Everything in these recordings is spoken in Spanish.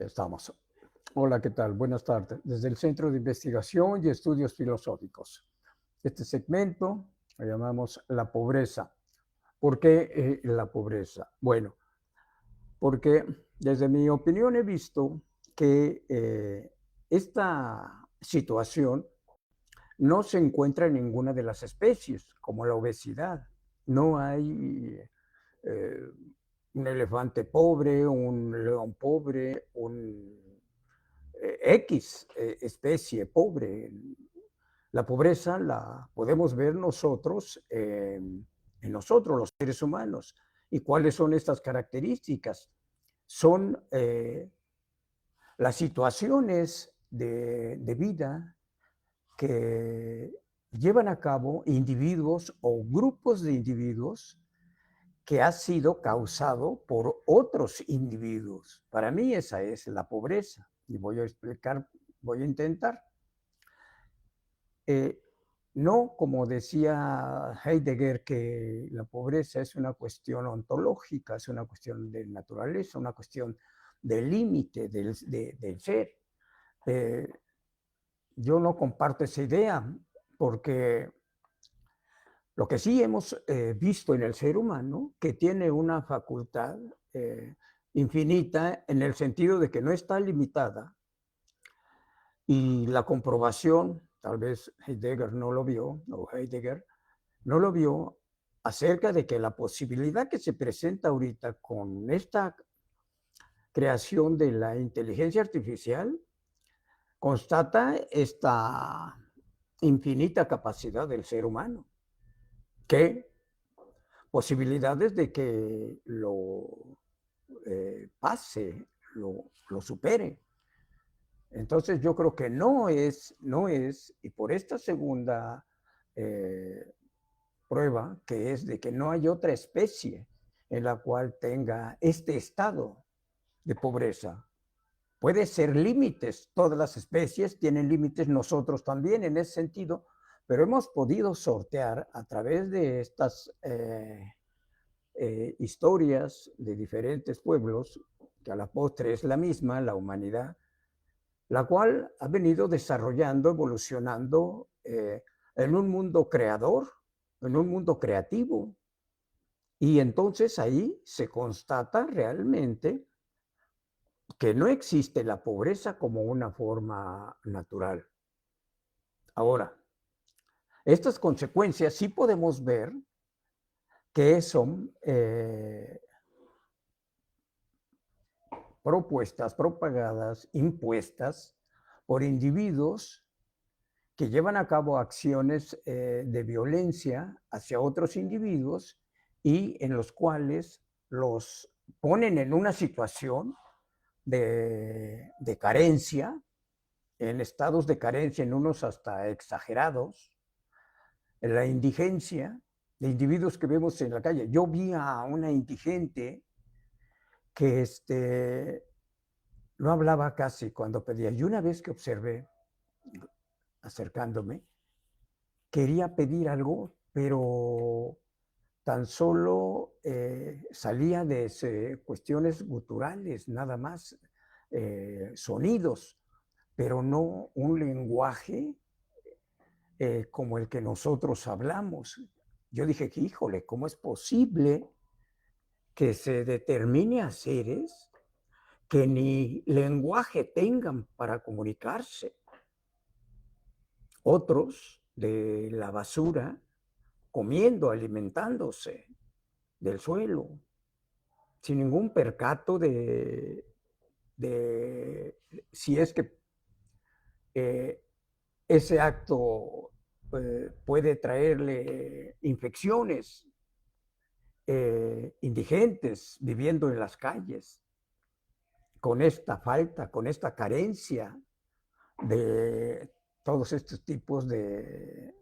Ya estamos. Hola, ¿qué tal? Buenas tardes. Desde el Centro de Investigación y Estudios Filosóficos. Este segmento lo llamamos la pobreza. ¿Por qué la pobreza? Bueno, porque desde mi opinión he visto que esta situación no se encuentra en ninguna de las especies, como la obesidad. No hay eh, un elefante pobre, un león pobre, un X especie pobre. La pobreza la podemos ver nosotros en nosotros, los seres humanos. ¿Y cuáles son estas características? Son las situaciones de vida que llevan a cabo individuos o grupos de individuos que ha sido causado por otros individuos. Para mí esa es la pobreza y voy a explicar, voy a intentar. Eh, no como decía Heidegger, que la pobreza es una cuestión ontológica, es una cuestión de naturaleza, una cuestión del límite del ser. Eh, yo no comparto esa idea porque lo que sí hemos visto en el ser humano, que tiene una facultad eh, infinita en el sentido de que no está limitada, y la comprobación, tal vez Heidegger no lo vio, o Heidegger no lo vio, acerca de que la posibilidad que se presenta ahorita con esta creación de la inteligencia artificial constata esta infinita capacidad del ser humano, que posibilidades de que lo pase, lo supere. Entonces yo creo que no es, y por esta segunda eh, prueba, que es de que no hay otra especie en la cual tenga este estado de pobreza. Puede ser límites, todas las especies tienen límites, nosotros también en ese sentido, pero hemos podido sortear a través de estas historias de diferentes pueblos, que a la postre es la misma, la humanidad, la cual ha venido desarrollando, evolucionando en un mundo creador, en un mundo creativo. Y entonces ahí se constata realmente que no existe la pobreza como una forma natural. Ahora, estas consecuencias sí podemos ver que son propuestas, propagadas, impuestas por individuos que llevan a cabo acciones de violencia hacia otros individuos y en los cuales los ponen en una situación de carencia, en estados de carencia, en unos hasta exagerados, en la indigencia de individuos que vemos en la calle. Yo vi a una indigente que no hablaba casi cuando pedía. Y una vez que observé, acercándome, quería pedir algo, pero tan solo salía de cuestiones guturales, nada más, sonidos, pero no un lenguaje como el que nosotros hablamos. Yo dije que, híjole, ¿cómo es posible que se determine a seres que ni lenguaje tengan para comunicarse? Otros de la basura comiendo, alimentándose del suelo, sin ningún percato de si es que eh, ese acto puede traerle infecciones, indigentes viviendo en las calles, con esta falta, con esta carencia de todos estos tipos de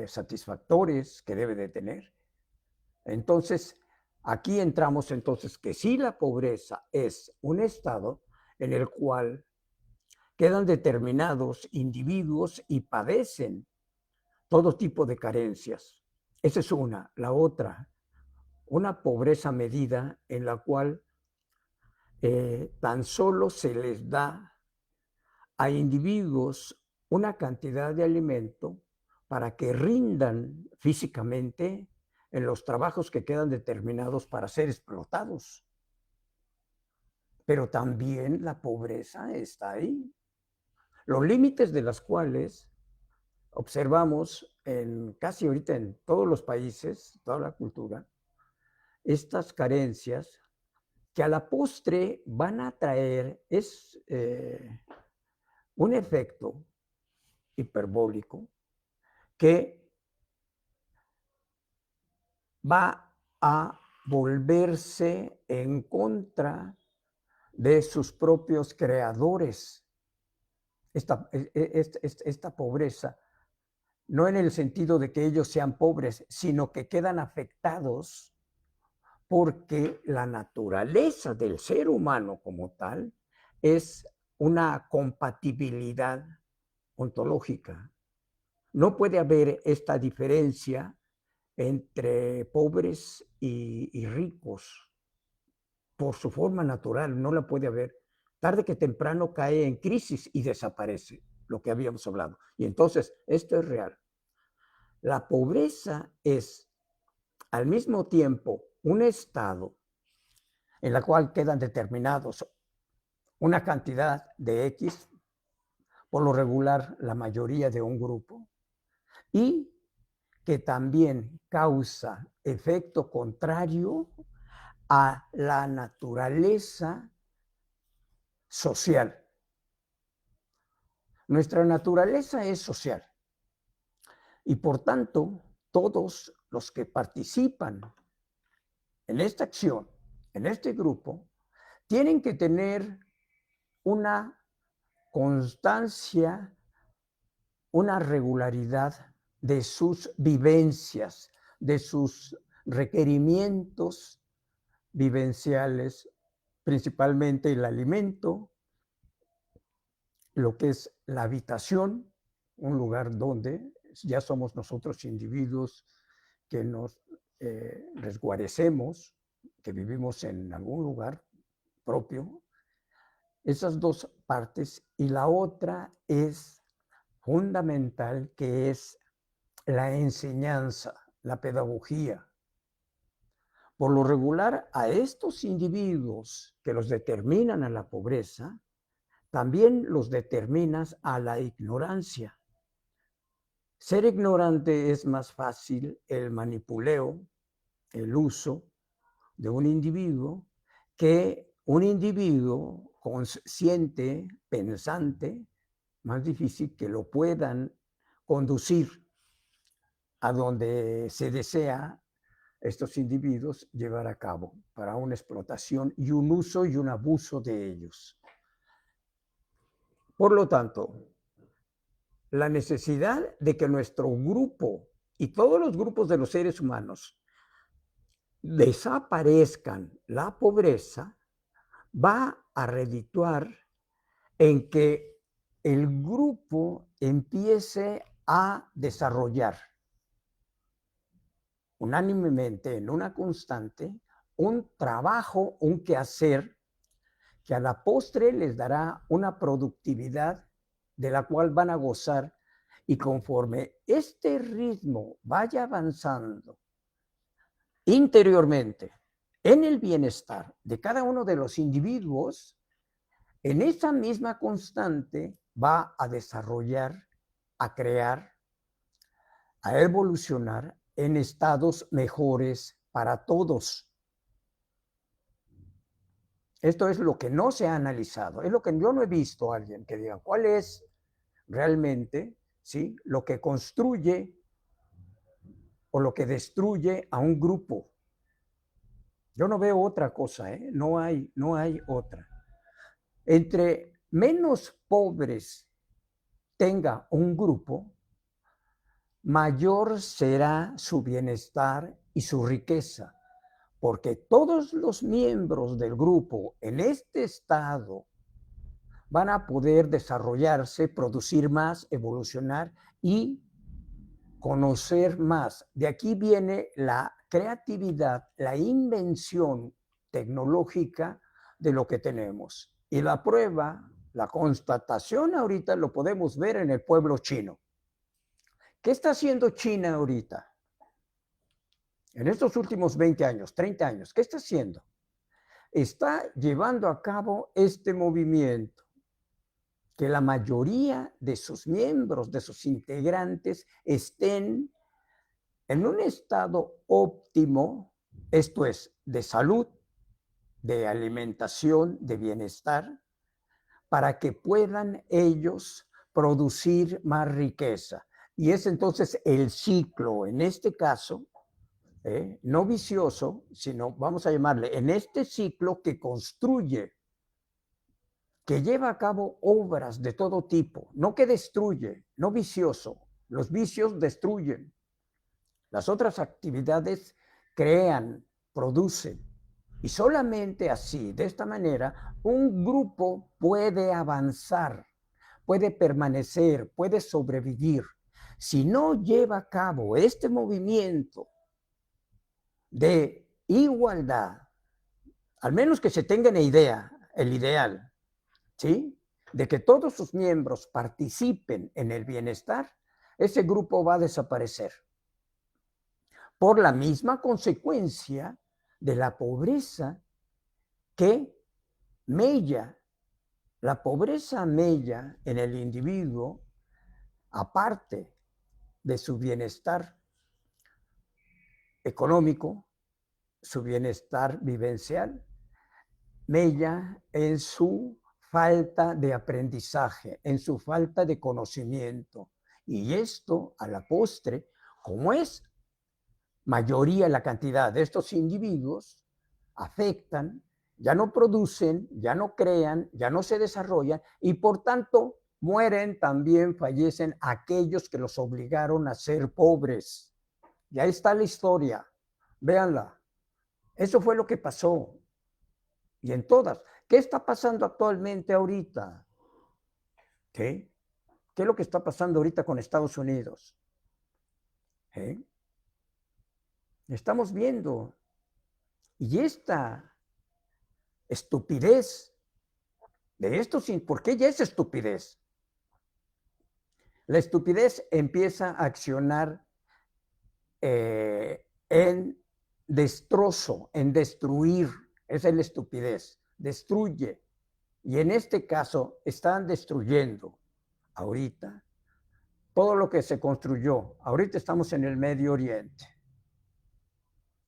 satisfactores que debe de tener. Entonces, aquí entramos entonces que si la pobreza es un estado en el cual quedan determinados individuos y padecen todo tipo de carencias. Esa es una. La otra, una pobreza medida en la cual tan solo se les da a individuos una cantidad de alimento para que rindan físicamente en los trabajos que quedan determinados para ser explotados. Pero también la pobreza está ahí, los límites de las cuales observamos en casi ahorita en todos los países, toda la cultura, estas carencias que a la postre van a traer un efecto hiperbólico que va a volverse en contra de sus propios creadores. Esta pobreza, no en el sentido de que ellos sean pobres, sino que quedan afectados porque la naturaleza del ser humano como tal es una compatibilidad ontológica. No puede haber esta diferencia entre pobres y ricos por su forma natural, no la puede haber. Tarde que temprano cae en crisis y desaparece, lo que habíamos hablado. Y entonces, esto es real. La pobreza es al mismo tiempo un estado en la cual quedan determinados una cantidad de X, por lo regular la mayoría de un grupo, y que también causa efecto contrario a la naturaleza social. Nuestra naturaleza es social y por tanto todos los que participan en esta acción, en este grupo, tienen que tener una constancia, una regularidad de sus vivencias, de sus requerimientos vivenciales, principalmente el alimento, lo que es la habitación, un lugar donde ya somos nosotros individuos que nos resguarecemos, que vivimos en algún lugar propio. Esas dos partes. Y la otra es fundamental, que es la enseñanza, la pedagogía. Por lo regular, a estos individuos que los determinan a la pobreza, también los determinas a la ignorancia. Ser ignorante es más fácil el manipuleo, el uso de un individuo, que un individuo consciente, pensante, más difícil que lo puedan conducir a donde se desea estos individuos llevar a cabo para una explotación y un uso y un abuso de ellos. Por lo tanto, la necesidad de que nuestro grupo y todos los grupos de los seres humanos desaparezcan la pobreza va a redituar en que el grupo empiece a desarrollar unánimemente en una constante un trabajo, un quehacer que a la postre les dará una productividad de la cual van a gozar, y conforme este ritmo vaya avanzando interiormente en el bienestar de cada uno de los individuos, en esa misma constante va a desarrollar, a crear, a evolucionar en estados mejores para todos. Esto es lo que no se ha analizado, es lo que yo no he visto a alguien que diga cuál es realmente, ¿sí?, lo que construye o lo que destruye a un grupo. Yo no veo otra cosa, ¿eh? No hay otra. Entre menos pobres tenga un grupo, mayor será su bienestar y su riqueza, porque todos los miembros del grupo en este estado van a poder desarrollarse, producir más, evolucionar y conocer más. De aquí viene la creatividad, la invención tecnológica de lo que tenemos. Y la prueba, la constatación ahorita lo podemos ver en el pueblo chino. ¿Qué está haciendo China ahorita? En estos últimos 20 años, 30 años, ¿qué está haciendo? Está llevando a cabo este movimiento, que la mayoría de sus miembros, de sus integrantes, estén en un estado óptimo, esto es, de salud, de alimentación, de bienestar, para que puedan ellos producir más riqueza. Y es entonces el ciclo, en este caso, no vicioso, sino vamos a llamarle, en este ciclo que construye, que lleva a cabo obras de todo tipo, no que destruye, no vicioso. Los vicios destruyen. Las otras actividades crean, producen. Y solamente así, de esta manera, un grupo puede avanzar, puede permanecer, puede sobrevivir. Si no lleva a cabo este movimiento de igualdad, al menos que se tenga una idea, el ideal, ¿sí? De que todos sus miembros participen en el bienestar, ese grupo va a desaparecer. Por la misma consecuencia de la pobreza que mella. La pobreza mella en el individuo, aparte de su bienestar económico, su bienestar vivencial, mella en su falta de aprendizaje, en su falta de conocimiento. Y esto, a la postre, como es mayoría la cantidad de estos individuos, afectan, ya no producen, ya no crean, ya no se desarrollan y por tanto mueren, también fallecen aquellos que los obligaron a ser pobres. Ya está la historia, véanla. Eso fue lo que pasó. Y en todas. ¿Qué está pasando actualmente ahorita? ¿Qué? ¿Qué es lo que está pasando ahorita con Estados Unidos? Estamos viendo. Y esta estupidez de esto, ¿por qué ya es estupidez? La estupidez empieza a accionar en destrozo, en destruir. Esa es la estupidez. Destruye. Y en este caso están destruyendo ahorita todo lo que se construyó. Ahorita estamos en el Medio Oriente.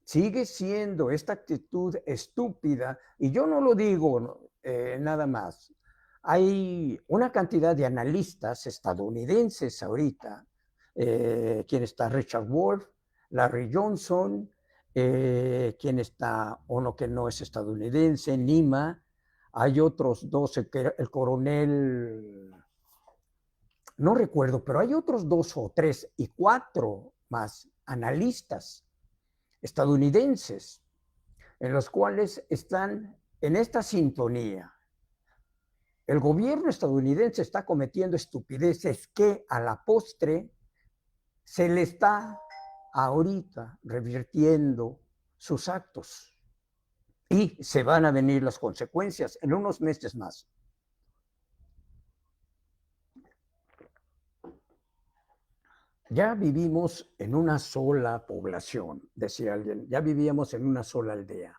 Sigue siendo esta actitud estúpida, y yo no lo digo nada más. Hay una cantidad de analistas estadounidenses ahorita, quien está Richard Wolff, Larry Johnson, quien está uno que no es estadounidense, Nima, hay otros dos, el coronel, no recuerdo, pero hay otros 2 o 3 y 4 más analistas estadounidenses, en los cuales están en esta sintonía. El gobierno estadounidense está cometiendo estupideces que a la postre se le está ahorita revirtiendo sus actos y se van a venir las consecuencias en unos meses más. Ya vivimos en una sola población, decía alguien, ya vivíamos en una sola aldea.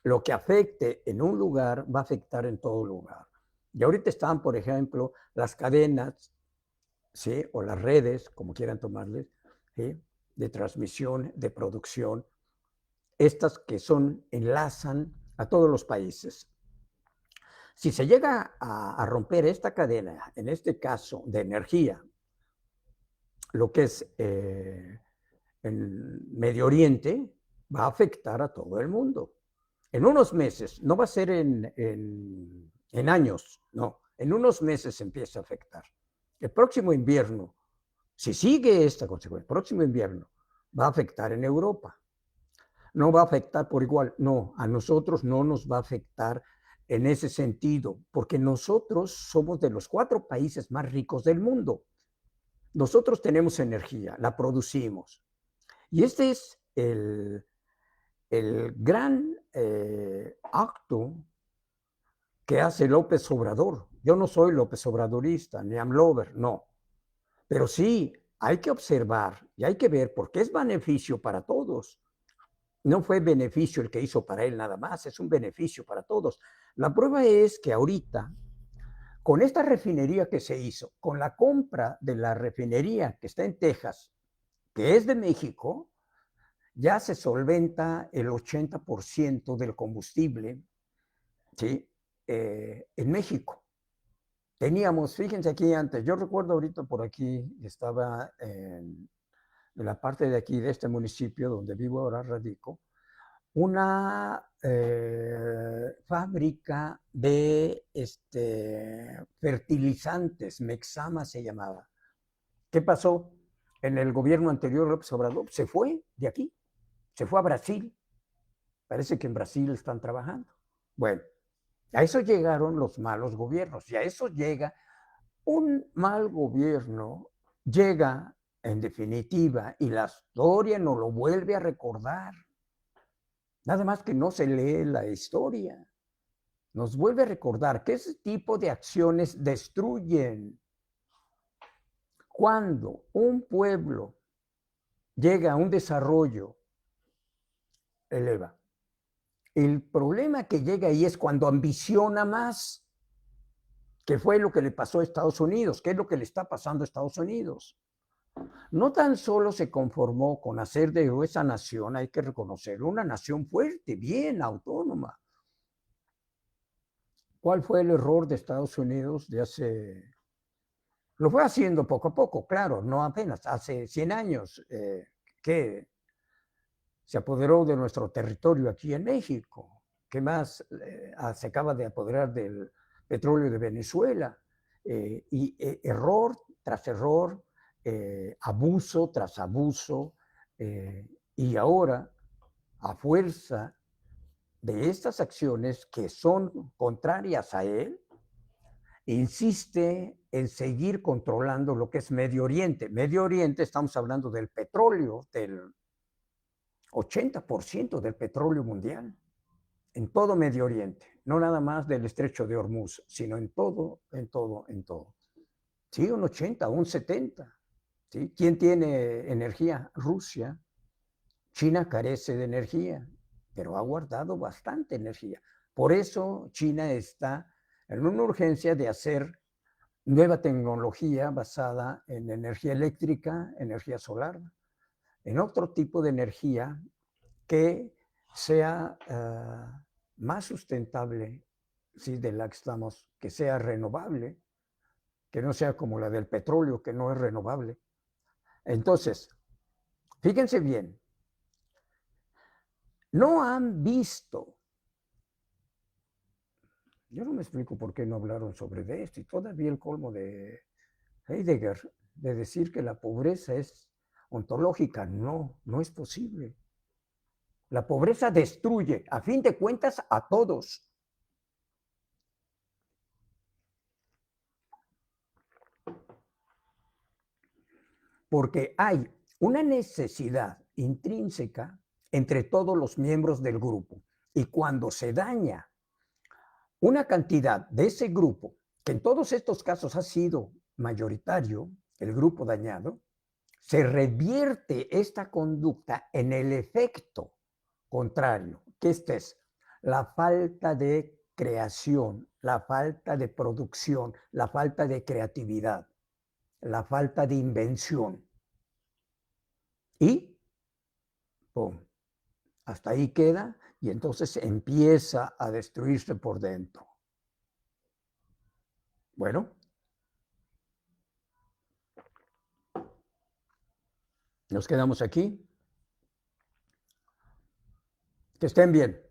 Lo que afecte en un lugar va a afectar en todo lugar. Y ahorita están, por ejemplo, las cadenas, ¿sí? O las redes, como quieran tomarles, ¿sí? De transmisión, de producción, estas que enlazan a todos los países. Si se llega a romper esta cadena, en este caso de energía, lo que es en Medio Oriente, va a afectar a todo el mundo. En unos meses, no va a ser en años, no, en unos meses empieza a afectar. El próximo invierno, si sigue esta consecuencia, el próximo invierno va a afectar en Europa. No va a afectar por igual, no, a nosotros no nos va a afectar en ese sentido, porque nosotros somos de los 4 países más ricos del mundo. Nosotros tenemos energía, la producimos. Y este es el gran acto que hace López Obrador. Yo no soy López Obradorista, ni AMLover, no. Pero sí, hay que observar y hay que ver porque es beneficio para todos. No fue beneficio el que hizo para él nada más, es un beneficio para todos. La prueba es que ahorita, con esta refinería que se hizo, con la compra de la refinería que está en Texas, que es de México, ya se solventa el 80% del combustible, ¿sí? En México. Teníamos, fíjense aquí antes, yo recuerdo ahorita por aquí, estaba en la parte de aquí de este municipio donde vivo ahora, radico, una fábrica de fertilizantes, Mexama se llamaba. ¿Qué pasó? En el gobierno anterior, López Obrador se fue de aquí, se fue a Brasil. Parece que en Brasil están trabajando. Bueno, a eso llegaron los malos gobiernos y a eso llega un mal gobierno, llega en definitiva y la historia nos lo vuelve a recordar. Nada más que no se lee la historia. Nos vuelve a recordar que ese tipo de acciones destruyen. Cuando un pueblo llega a un desarrollo, eleva. El problema que llega ahí es cuando ambiciona más, que fue lo que le pasó a Estados Unidos, que es lo que le está pasando a Estados Unidos. No tan solo se conformó con hacer de esa nación, hay que reconocerlo, una nación fuerte, bien autónoma. ¿Cuál fue el error de Estados Unidos de hace? Lo fue haciendo poco a poco, claro, no apenas, hace 100 años que se apoderó de nuestro territorio aquí en México. ¿Qué más? Se acaba de apoderar del petróleo de Venezuela. Error tras error, abuso tras abuso, y ahora, a fuerza de estas acciones que son contrarias a él, insiste en seguir controlando lo que es Medio Oriente. Medio Oriente, estamos hablando del petróleo, del 80% del petróleo mundial, en todo Medio Oriente, no nada más del estrecho de Hormuz, sino en todo, en todo, en todo. Sí, un 80, un 70. ¿Sí? ¿Quién tiene energía? Rusia. China carece de energía, pero ha guardado bastante energía. Por eso China está en una urgencia de hacer nueva tecnología basada en energía eléctrica, energía solar, en otro tipo de energía que sea más sustentable, ¿sí? De la que estamos, que sea renovable, que no sea como la del petróleo, que no es renovable. Entonces, fíjense bien, no han visto, yo no me explico por qué no hablaron sobre esto, y todavía el colmo de Heidegger, de decir que la pobreza es ontológica, no, no es posible. La pobreza destruye, a fin de cuentas, a todos. Porque hay una necesidad intrínseca entre todos los miembros del grupo. Y cuando se daña una cantidad de ese grupo, que en todos estos casos ha sido mayoritario, el grupo dañado, se revierte esta conducta en el efecto contrario, que esta es la falta de creación, la falta de producción, la falta de creatividad, la falta de invención. Y, ¡pum!, hasta ahí queda y entonces empieza a destruirse por dentro. Bueno, nos quedamos aquí. Que estén bien.